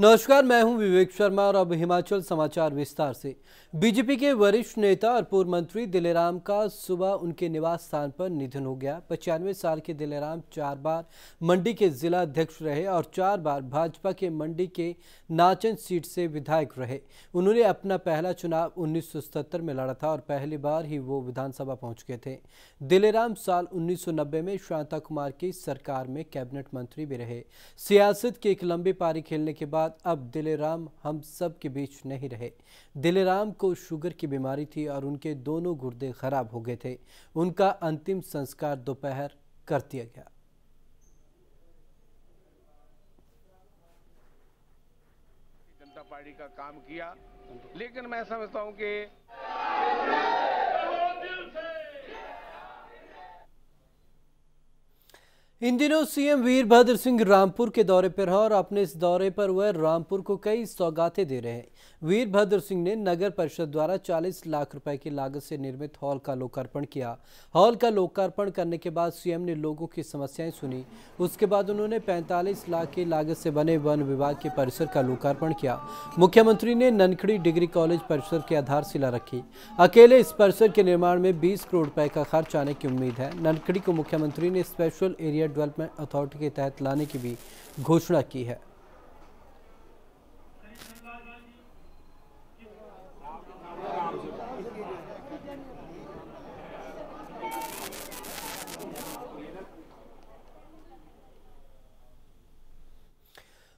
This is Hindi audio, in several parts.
नमस्कार, मैं हूं विवेक शर्मा और अब हिमाचल समाचार विस्तार से। बीजेपी के वरिष्ठ नेता और पूर्व मंत्री दिलेराम का सुबह उनके निवास स्थान पर निधन हो गया। 95 साल के दिलेराम 4 बार मंडी के जिला अध्यक्ष रहे और 4 बार भाजपा के मंडी के नाचन सीट से विधायक रहे। उन्होंने अपना पहला चुनाव 1977 में लड़ा था और पहली बार ही वो विधानसभा पहुंच गए थे। दिलेराम साल 1990 में शांता कुमार की सरकार में कैबिनेट मंत्री भी रहे। सियासत की एक लंबी पारी खेलने के बाद अब दिलेराम हम सब के बीच नहीं रहे। दिलेराम को शुगर की बीमारी थी और उनके दोनों गुर्दे खराब हो गए थे। उनका अंतिम संस्कार दोपहर कर दिया गया। जनता पार्टी का काम किया, लेकिन मैं समझता हूं कि इन दिनों सीएम वीरभद्र सिंह रामपुर के दौरे पर हैं और अपने इस दौरे पर वह रामपुर को कई सौगातें दे रहे हैं। वीरभद्र सिंह ने नगर परिषद द्वारा 40 लाख रुपए की लागत से निर्मित हॉल का लोकार्पण किया। हॉल का लोकार्पण करने के बाद सीएम ने लोगों की समस्याएं सुनी। उसके बाद उन्होंने 45 लाख की लागत से बने वन विभाग के परिसर का लोकार्पण किया। मुख्यमंत्री ने ननखड़ी डिग्री कॉलेज परिसर की आधारशिला रखी। अकेले इस परिसर के निर्माण में 20 करोड़ रुपए का खर्च आने की उम्मीद है। ननखड़ी को मुख्यमंत्री ने स्पेशल एरिया डेवलपमेंट अथॉरिटी के तहत लाने की भी घोषणा की है।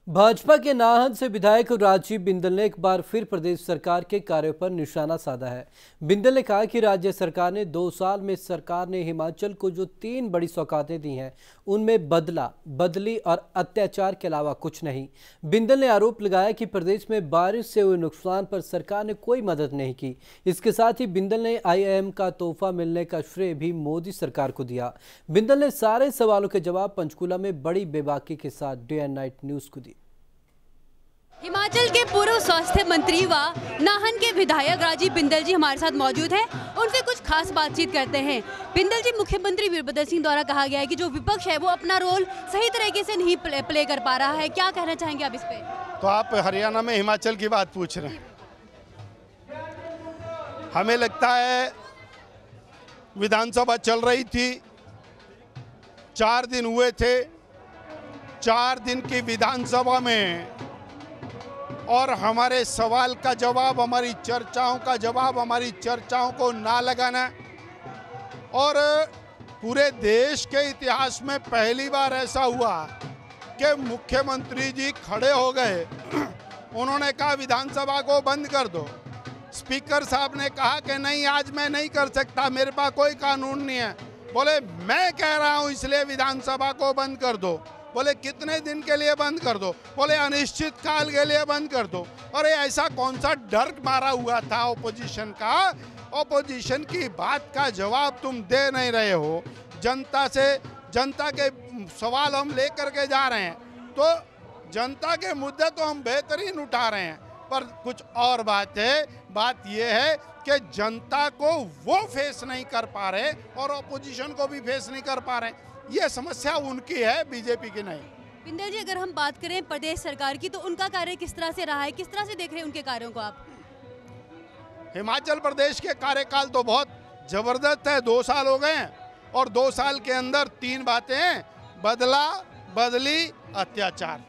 भाजपा के नाहन से विधायक राजीव बिंदल ने एक बार फिर प्रदेश सरकार के कार्यों पर निशाना साधा है। बिंदल ने कहा कि राज्य सरकार ने 2 साल में सरकार ने हिमाचल को जो 3 बड़ी सौगातें दी हैं, उनमें बदली और अत्याचार के अलावा कुछ नहीं। बिंदल ने आरोप लगाया कि प्रदेश में बारिश से हुए नुकसान पर सरकार ने कोई मदद नहीं की। इसके साथ ही बिंदल ने IIM का तोहफा मिलने का श्रेय भी मोदी सरकार को दिया। बिंदल ने सारे सवालों के जवाब पंचकूला में बड़ी बेबाकी के साथ डे एंड नाइट न्यूज को दिए। हिमाचल के पूर्व स्वास्थ्य मंत्री व नाहन के विधायक राजीव बिंदल जी हमारे साथ मौजूद हैं। उनसे कुछ खास बातचीत करते हैं। बिंदल जी, मुख्यमंत्री वीरभद्र सिंह द्वारा कहा गया है कि जो विपक्ष है वो अपना रोल सही तरीके से नहीं प्ले कर पा रहा है, क्या कहना चाहेंगे आप इस पे? तो आप हरियाणा में हिमाचल की बात पूछ रहे हैं। हमें लगता है विधानसभा चल रही थी, 4 दिन हुए थे। 4 दिन की विधानसभा में और हमारे सवाल का जवाब, हमारी चर्चाओं का जवाब, हमारी चर्चाओं को ना लगाना, और पूरे देश के इतिहास में पहली बार ऐसा हुआ कि मुख्यमंत्री जी खड़े हो गए। उन्होंने कहा विधानसभा को बंद कर दो। स्पीकर साहब ने कहा कि नहीं, आज मैं नहीं कर सकता, मेरे पास कोई कानून नहीं है। बोले मैं कह रहा हूं इसलिए विधानसभा को बंद कर दो। बोले कितने दिन के लिए बंद कर दो? बोले अनिश्चित काल के लिए बंद कर दो। और ऐसा कौन सा डर मारा हुआ था ओपोजिशन का? ओपोजिशन की बात का जवाब तुम दे नहीं रहे हो। जनता से, जनता के सवाल हम लेकर के जा रहे हैं, तो जनता के मुद्दे तो हम बेहतरीन उठा रहे हैं, पर कुछ और बात है। बात यह है कि जनता को वो फेस नहीं कर पा रहे और ओपोजिशन को भी फेस नहीं कर पा रहे। ये समस्या उनकी है, बीजेपी की नहीं। बिंदल जी, अगर हम बात करें प्रदेश सरकार की, तो उनका कार्य किस तरह से रहा है? किस तरह से देख रहे हैं उनके कार्यों को आप? हिमाचल प्रदेश के कार्यकाल तो बहुत जबरदस्त है। 2 साल हो गए हैं और 2 साल के अंदर 3 बातें हैं: बदला, बदली, अत्याचार।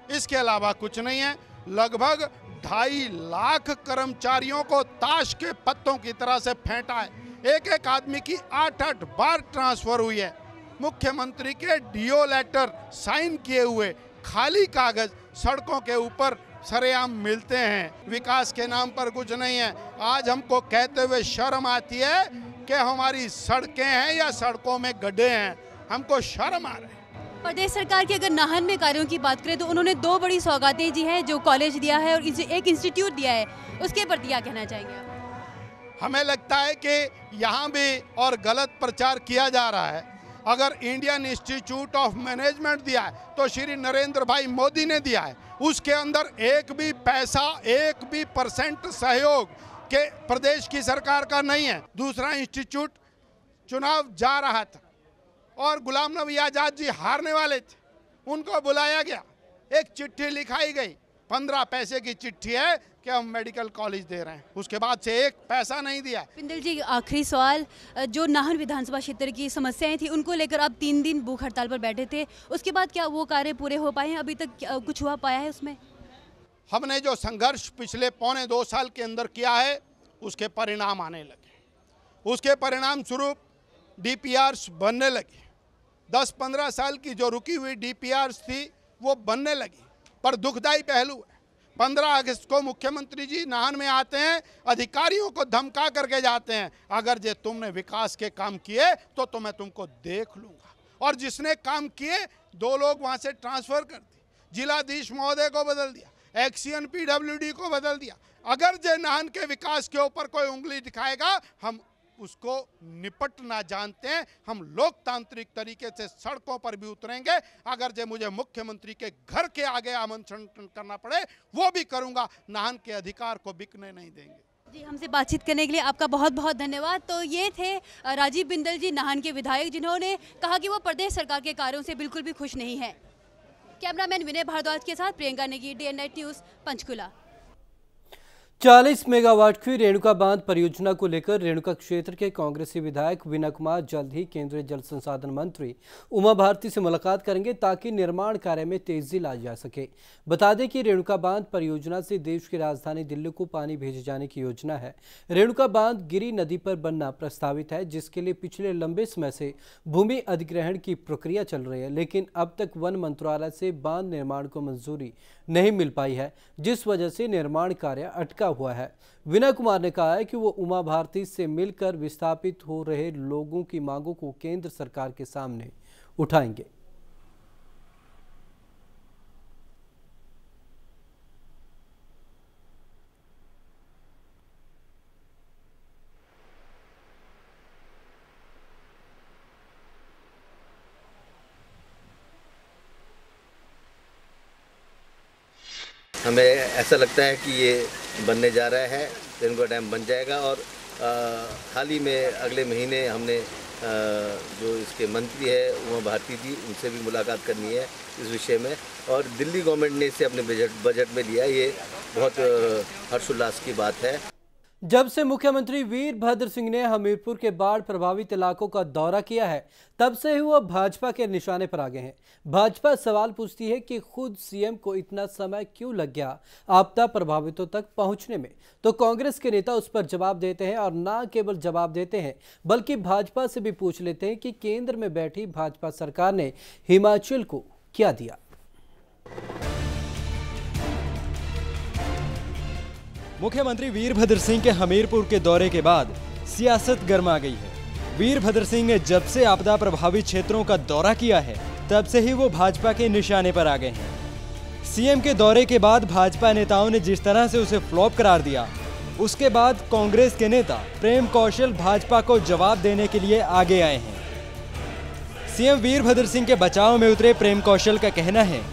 इसके अलावा कुछ नहीं है। लगभग 2.5 लाख कर्मचारियों को ताश के पत्तों की तरह से फेंटा है। एक आदमी की 8-8 बार ट्रांसफर हुई है। मुख्यमंत्री के डीओ लेटर साइन किए हुए खाली कागज सड़कों के ऊपर सरेआम मिलते हैं। विकास के नाम पर कुछ नहीं है। आज हमको कहते हुए शर्म आती है कि हमारी सड़कें हैं या सड़कों में गड्ढे हैं। हमको शर्म आ रही है। प्रदेश सरकार के अगर नाहन में कार्यों की बात करें तो उन्होंने 2 बड़ी सौगातें दी हैं, जो कॉलेज दिया है और एक इंस्टीट्यूट दिया है। उसके प्रति क्या कहना चाहेंगे आप? हमें लगता है कि यहाँ भी और गलत प्रचार किया जा रहा है। अगर इंडियन इंस्टीट्यूट ऑफ मैनेजमेंट दिया है तो श्री नरेंद्र भाई मोदी ने दिया है। उसके अंदर एक भी पैसा, 1% सहयोग के प्रदेश की सरकार का नहीं है। दूसरा इंस्टीट्यूट चुनाव जा रहा था और गुलाम नबी आज़ाद जी हारने वाले थे, उनको बुलाया गया, एक चिट्ठी लिखाई गई 15 पैसे की चिट्ठी है कि हम मेडिकल कॉलेज दे रहे हैं, उसके बाद से एक पैसा नहीं दिया। बिंदल जी, आखिरी सवाल, जो नाहन विधानसभा क्षेत्र की समस्याएं थी उनको लेकर आप 3 दिन भूख हड़ताल पर बैठे थे, उसके बाद क्या वो कार्य पूरे हो पाए हैं? अभी तक कुछ हुआ पाया है उसमें? हमने जो संघर्ष पिछले 1.25 साल के अंदर किया है उसके परिणाम आने लगे। उसके परिणाम स्वरूप डीपीआर्स बनने लगे। 10-15 साल की जो रुकी हुई डीपीआर्स थी वो बनने लगी। पर दुखदाई पहलू है, 15 अगस्त को मुख्यमंत्री जी नाहन में आते हैं, अधिकारियों को धमका करके जाते हैं, अगर जे तुमने विकास के काम किए तो मैं तुमको देख लूँगा। और जिसने काम किए 2 लोग वहाँ से ट्रांसफ़र कर दिए, जिलाधीश महोदय को बदल दिया, एक्सीएन पीडब्ल्यूडी को बदल दिया। अगर जे नाहन के विकास के ऊपर कोई उंगली दिखाएगा हम उसको निपटना जानते हैं। हम लोकतांत्रिक तरीके से सड़कों पर भी उतरेंगे। अगर जे मुझे मुख्यमंत्री के घर के आगे आमंत्रण करना पड़े वो भी करूंगा। नाहन के अधिकार को बिकने नहीं देंगे। जी, हमसे बातचीत करने के लिए आपका बहुत बहुत धन्यवाद। तो ये थे राजीव बिंदल जी, नाहन के विधायक, जिन्होंने कहा कि वो प्रदेश सरकार के कार्यों से बिल्कुल भी खुश नहीं है। कैमरामैन विनय भारद्वाज के साथ Priyanka Negi, DN9 news, Panchkula. 40 megawatt की रेणुका बांध परियोजना को लेकर रेणुका क्षेत्र के कांग्रेसी विधायक विनय कुमार जल्द ही केंद्रीय जल संसाधन मंत्री उमा भारती से मुलाकात करेंगे ताकि निर्माण कार्य में तेजी लाई जा सके। बता दें कि रेणुका बांध परियोजना से देश की राजधानी दिल्ली को पानी भेजे जाने की योजना है। रेणुका बांध गिरी नदी पर बनना प्रस्तावित है, जिसके लिए पिछले लंबे समय से भूमि अधिग्रहण की प्रक्रिया चल रही है, लेकिन अब तक वन मंत्रालय से बांध निर्माण को मंजूरी नहीं मिल पाई है, जिस वजह से निर्माण कार्य अटका हुआ है। विनय कुमार ने कहा है कि वो उमा भारती से मिलकर विस्थापित हो रहे लोगों की मांगों को केंद्र सरकार के सामने उठाएंगे। हमें ऐसा लगता है कि ये बनने जा रहा है, रेणुका डैम बन जाएगा। और हाल ही में अगले महीने हमने जो इसके मंत्री है उमा भारती जी, उनसे भी मुलाकात करनी है इस विषय में। और दिल्ली गवर्नमेंट ने इसे अपने बजट में लिया, ये बहुत हर्षोल्लास की बात है। जब से मुख्यमंत्री वीरभद्र सिंह ने हमीरपुर के बाढ़ प्रभावित इलाकों का दौरा किया है, तब से ही वह भाजपा के निशाने पर आ गए हैं। भाजपा सवाल पूछती है कि खुद सीएम को इतना समय क्यों लग गया आपदा प्रभावितों तक पहुंचने में, तो कांग्रेस के नेता उस पर जवाब देते हैं। और न केवल जवाब देते हैं बल्कि भाजपा से भी पूछ लेते हैं कि केंद्र में बैठी भाजपा सरकार ने हिमाचल को क्या दिया। मुख्यमंत्री वीरभद्र सिंह के हमीरपुर के दौरे के बाद सियासत गर्मा गई है। वीरभद्र सिंह ने जब से आपदा प्रभावित क्षेत्रों का दौरा किया है, तब से ही वो भाजपा के निशाने पर आ गए हैं। सीएम के दौरे के बाद भाजपा नेताओं ने जिस तरह से उसे फ्लॉप करार दिया, उसके बाद कांग्रेस के नेता प्रेम कौशल भाजपा को जवाब देने के लिए आगे आए हैं। सीएम वीरभद्र सिंह के बचाव में उतरे प्रेम कौशल का कहना है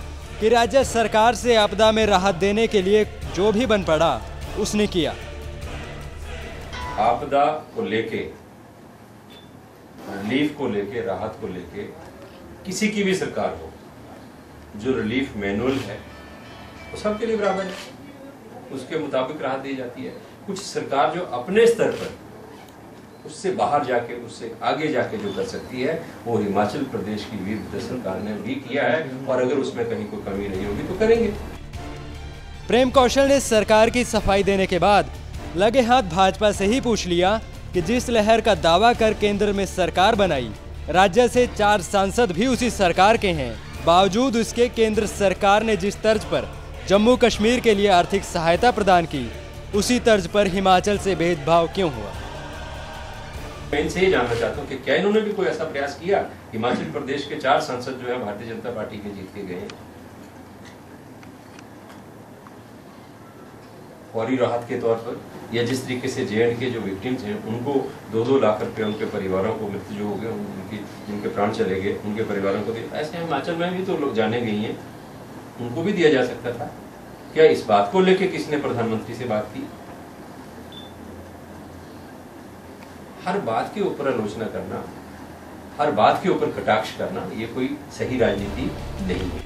कि राज्य सरकार से आपदा में राहत देने के लिए जो भी बन पड़ा उसने किया। आपदा को लेके, रिलीफ को लेके, राहत को लेके किसी की भी सरकार हो, जो रिलीफ मैनुअल है वो सबके लिए बराबर है, उसके मुताबिक राहत दी जाती है। कुछ सरकार जो अपने स्तर पर उससे बाहर जाके, उससे आगे जाके जो कर सकती है, वो हिमाचल प्रदेश की वीरभद्र सरकार ने भी किया है। और अगर उसमें कहीं कोई कमी नहीं होगी तो करेंगे। प्रेम कौशल ने सरकार की सफाई देने के बाद लगे हाथ भाजपा से ही पूछ लिया कि जिस लहर का दावा कर केंद्र में सरकार बनाई, राज्य से 4 सांसद भी उसी सरकार के हैं, बावजूद उसके केंद्र सरकार ने जिस तर्ज पर जम्मू कश्मीर के लिए आर्थिक सहायता प्रदान की, उसी तर्ज पर हिमाचल से भेदभाव क्यों हुआ। मैं इनसे ही जानना चाहता हूँ कि क्या इन्होंने भी कोई ऐसा प्रयास किया। हिमाचल प्रदेश के 4 सांसद जो है भारतीय जनता पार्टी के जीत के गए हैं। फौरी राहत के तौर पर, या जिस तरीके से J&K जो विक्टिम्स हैं उनको 2-2 लाख रुपए उनके परिवारों को, मृत्यु जो हो गए, उनके प्राण चले गए, उनके परिवारों को दिया। ऐसे हिमाचल में भी तो लोग जाने गई हैं, उनको भी दिया जा सकता था। क्या इस बात को लेके किसने प्रधानमंत्री से बात की? हर बात के ऊपर आलोचना करना, हर बात के ऊपर कटाक्ष करना, ये कोई सही राजनीति नहीं है।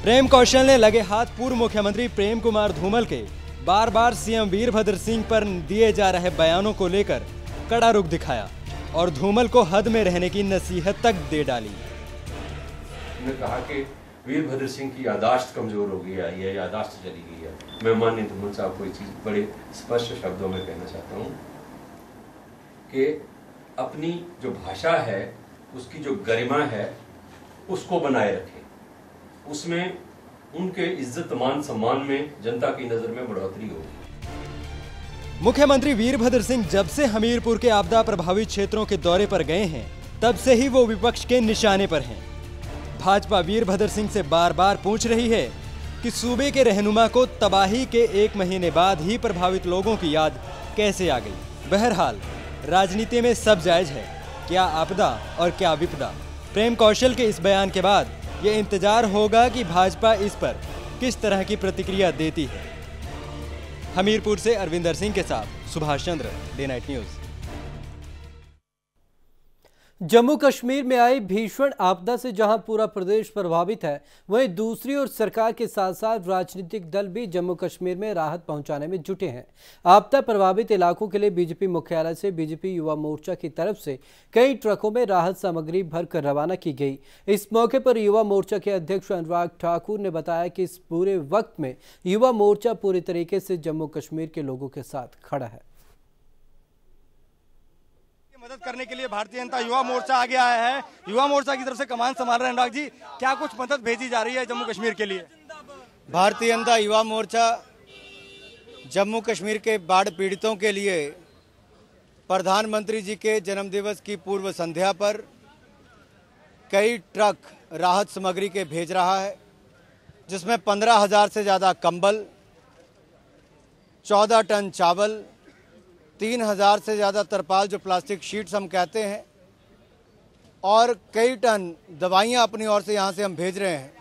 प्रेम कौशल ने लगे हाथ पूर्व मुख्यमंत्री प्रेम कुमार धूमल के बार बार सीएम वीरभद्र सिंह पर दिए जा रहे बयानों को लेकर कड़ा रुख दिखाया और धूमल को हद में रहने की नसीहत तक दे डाली। उन्होंने कहा कि वीरभद्र सिंह की यादाश्त कमजोर हो गई है या यादाश्त चली गई है। मैं माननीय धूमल साहब को एक चीज बड़े स्पष्ट शब्दों में कहना चाहता हूँ कि अपनी जो भाषा है, उसकी जो गरिमा है, उसको बनाए रखें। उसमें उनके इज्जत मान सम्मान में जनता की नजर में बढ़ोतरी होगी। मुख्यमंत्री वीरभद्र सिंह जब से हमीरपुर के आपदा प्रभावित क्षेत्रों के दौरे पर गए हैं, तब से ही वो विपक्ष के निशाने पर हैं। भाजपा वीरभद्र सिंह से बार बार पूछ रही है कि सूबे के रहनुमा को तबाही के 1 महीने बाद ही प्रभावित लोगों की याद कैसे आ गई। बहरहाल राजनीति में सब जायज है, क्या आपदा और क्या विपदा। प्रेम कौशल के इस बयान के बाद ये इंतजार होगा कि भाजपा इस पर किस तरह की प्रतिक्रिया देती है। हमीरपुर से अरविंदर सिंह के साथ Subhash Chandra, day night news. Jammu Kashmir में आई भीषण आपदा से जहां पूरा प्रदेश प्रभावित है, वहीं दूसरी ओर सरकार के साथ साथ राजनीतिक दल भी जम्मू कश्मीर में राहत पहुंचाने में जुटे हैं। आपदा प्रभावित इलाकों के लिए बीजेपी मुख्यालय से बीजेपी युवा मोर्चा की तरफ से कई ट्रकों में राहत सामग्री भरकर रवाना की गई। इस मौके पर युवा मोर्चा के अध्यक्ष अनुराग ठाकुर ने बताया कि इस पूरे वक्त में युवा मोर्चा पूरी तरीके से जम्मू कश्मीर के लोगों के साथ खड़ा है। मदद करने के लिए भारतीय जनता युवा मोर्चा आगे आया है। युवा मोर्चा की तरफ से कमान संभाल रहे हैं अनुराग जी, क्या कुछ मदद भेजी जा रही है जम्मू कश्मीर के लिए? भारतीय जनता युवा मोर्चा जम्मू कश्मीर के बाढ़ पीड़ितों के लिए प्रधानमंत्री जी के जन्मदिवस की पूर्व संध्या पर कई ट्रक राहत सामग्री के भेज रहा है, जिसमें 15,000 से ज़्यादा कंबल, 14 टन चावल, 3,000 से ज़्यादा तरपाल जो प्लास्टिक शीट्स हम कहते हैं, और कई टन दवाइयाँ अपनी ओर से यहाँ से हम भेज रहे हैं।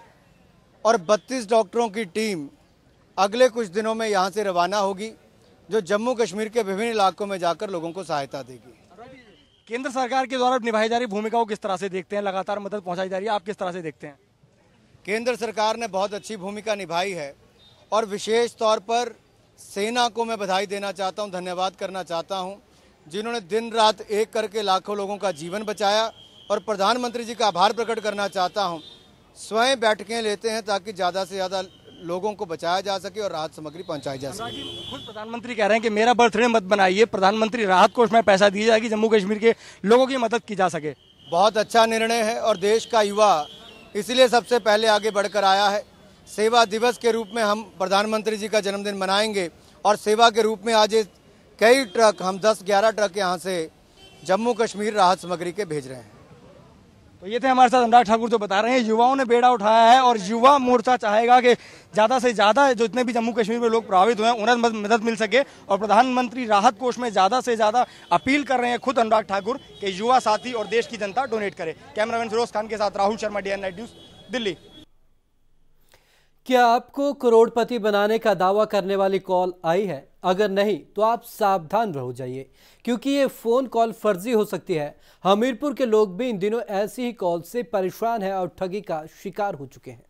और 32 डॉक्टरों की टीम अगले कुछ दिनों में यहाँ से रवाना होगी, जो जम्मू कश्मीर के विभिन्न इलाकों में जाकर लोगों को सहायता देगी। केंद्र सरकार के द्वारा निभाई जा रही भूमिका को किस तरह से देखते हैं? लगातार मदद पहुँचाई जा रही है, आप किस तरह से देखते हैं? केंद्र सरकार ने बहुत अच्छी भूमिका निभाई है और विशेष तौर पर सेना को मैं बधाई देना चाहता हूं, धन्यवाद करना चाहता हूं, जिन्होंने दिन रात एक करके लाखों लोगों का जीवन बचाया। और प्रधानमंत्री जी का आभार प्रकट करना चाहता हूं, स्वयं बैठकें लेते हैं ताकि ज़्यादा से ज़्यादा लोगों को बचाया जा सके और राहत सामग्री पहुंचाई जा सके। खुद प्रधानमंत्री कह रहे हैं कि मेरा बर्थडे मत बनाइए, प्रधानमंत्री राहत कोष में पैसा दिया जाए कि जम्मू कश्मीर के लोगों की मदद की जा सके। बहुत अच्छा निर्णय है और देश का युवा इसलिए सबसे पहले आगे बढ़कर आया है। सेवा दिवस के रूप में हम प्रधानमंत्री जी का जन्मदिन मनाएंगे और सेवा के रूप में आज कई ट्रक, हम 10-11 ट्रक यहाँ से जम्मू कश्मीर राहत सामग्री के भेज रहे हैं। तो ये थे हमारे साथ अनुराग ठाकुर जो बता रहे हैं युवाओं ने बेड़ा उठाया है और युवा मोर्चा चाहेगा कि ज़्यादा से ज़्यादा जितने भी जम्मू कश्मीर में लोग प्रभावित हुए हैं उन्हें मदद मिल सके। और प्रधानमंत्री राहत कोष में ज़्यादा से ज़्यादा अपील कर रहे हैं खुद अनुराग ठाकुर कि युवा साथी और देश की जनता डोनेट करे। कैमरामैन फिरोज खान के साथ Rahul Sharma, day night news, Delhi. क्या आपको करोड़पति बनाने का दावा करने वाली कॉल आई है? अगर नहीं तो आप सावधान रहो जाइए, क्योंकि ये फोन कॉल फर्जी हो सकती है। हमीरपुर के लोग भी इन दिनों ऐसी ही कॉल से परेशान हैं और ठगी का शिकार हो चुके हैं।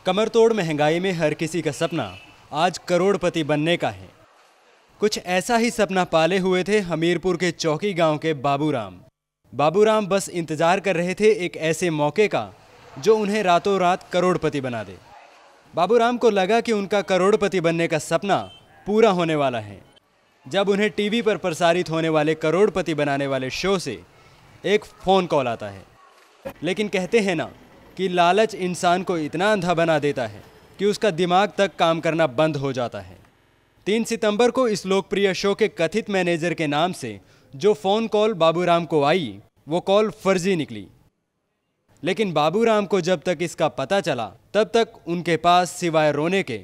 कमरतोड़ महंगाई में हर किसी का सपना आज करोड़पति बनने का है। कुछ ऐसा ही सपना पाले हुए थे हमीरपुर के चौकी गांव के बाबूराम। बाबूराम बस इंतजार कर रहे थे एक ऐसे मौके का जो उन्हें रातों रात करोड़पति बना दे। बाबूराम को लगा कि उनका करोड़पति बनने का सपना पूरा होने वाला है, जब उन्हें टीवी पर प्रसारित होने वाले करोड़पति बनाने वाले शो से एक फ़ोन कॉल आता है। लेकिन कहते हैं ना कि लालच इंसान को इतना अंधा बना देता है कि उसका दिमाग तक काम करना बंद हो जाता है। 3 सितंबर को इस लोकप्रिय शो के कथित मैनेजर के नाम से जो फ़ोन कॉल बाबूराम को आई, वो कॉल फर्जी निकली। लेकिन बाबूराम को जब तक इसका पता चला, तब तक उनके पास सिवाय रोने के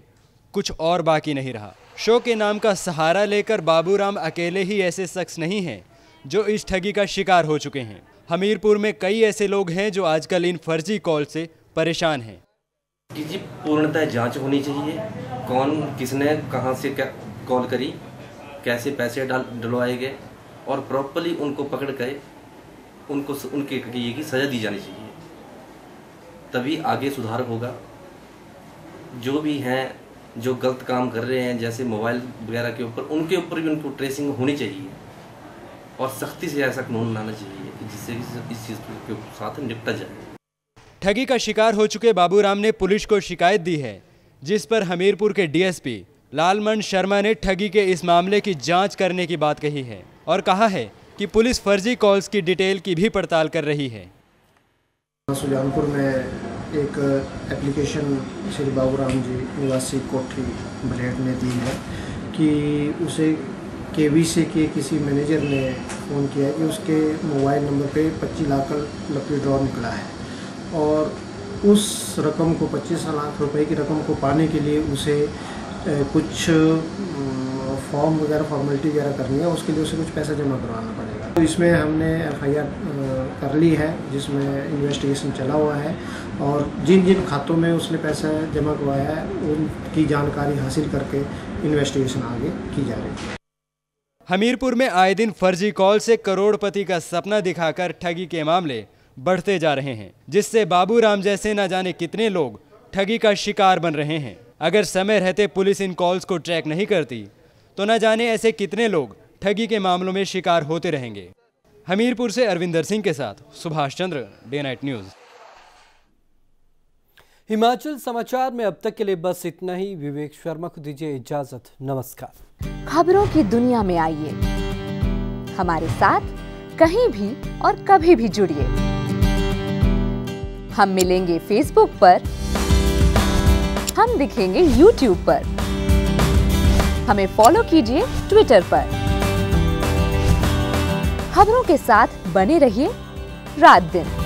कुछ और बाकी नहीं रहा। शो के नाम का सहारा लेकर बाबूराम अकेले ही ऐसे शख्स नहीं हैं जो इस ठगी का शिकार हो चुके हैं। हमीरपुर में कई ऐसे लोग हैं जो आजकल इन फर्जी कॉल से परेशान हैं। जी पूर्णतः जांच होनी चाहिए, कौन किसने कहां से क्या कॉल करी, कैसे पैसे डलवाए गए, और प्रॉपर्ली उनको पकड़ कर उनको उनके किए की सज़ा दी जानी चाहिए। तभी आगे सुधार होगा। जो भी हैं, जो गलत काम कर रहे हैं जैसे मोबाइल वगैरह के ऊपर, उनके ऊपर भी उनको ट्रेसिंग होनी चाहिए और सख्ती से ऐसा कानून लाना चाहिए कि जिससे इस चीज़ के साथ निपटा जाए। ठगी का शिकार हो चुके बाबूराम ने पुलिस को शिकायत दी है, जिस पर हमीरपुर के डीएसपी लालमन शर्मा ने ठगी के इस मामले की जांच करने की बात कही है और कहा है कि पुलिस फर्जी कॉल्स की डिटेल की भी पड़ताल कर रही है। सुजानपुर में एक एप्लीकेशन श्री बाबूराम जी निवासी कोठी भलेट ने दी है कि उसे केवीसी के किसी मैनेजर ने फ़ोन किया कि उसके मोबाइल नंबर पे 25 लाख का लकी ड्रॉ निकला है और उस रकम को 25 लाख रुपए की रकम को पाने के लिए उसे कुछ फॉर्म वगैरह फॉर्मेलिटी वगैरह करनी है, उसके लिए उसे कुछ पैसा जमा करवाना पड़ेगा। तो इसमें हमने FIR कर ली है, जिसमें इन्वेस्टिगेशन चला हुआ है और जिन जिन खातों में उसने पैसा जमा करवाया है उनकी जानकारी हासिल करके इन्वेस्टिगेशन आगे की जा रही है। हमीरपुर में आए दिन फर्जी कॉल से करोड़पति का सपना दिखाकर ठगी के मामले बढ़ते जा रहे हैं, जिससे बाबूराम जैसे न जाने कितने लोग ठगी का शिकार बन रहे हैं। अगर समय रहते पुलिस इन कॉल्स को ट्रैक नहीं करती तो न जाने ऐसे कितने लोग ठगी के मामलों में शिकार होते रहेंगे। हमीरपुर से अरविंदर सिंह के साथ Subhash Chandra, day night news. Himachal समाचार में अब तक के लिए बस इतना ही। विवेक शर्मा को दीजिए इजाजत। नमस्कार। खबरों की दुनिया में आइए, हमारे साथ कहीं भी और कभी भी जुड़िए। हम मिलेंगे फेसबुक पर, हम दिखेंगे यूट्यूब पर, हमें फॉलो कीजिए ट्विटर पर। खबरों के साथ बने रहिए रात दिन।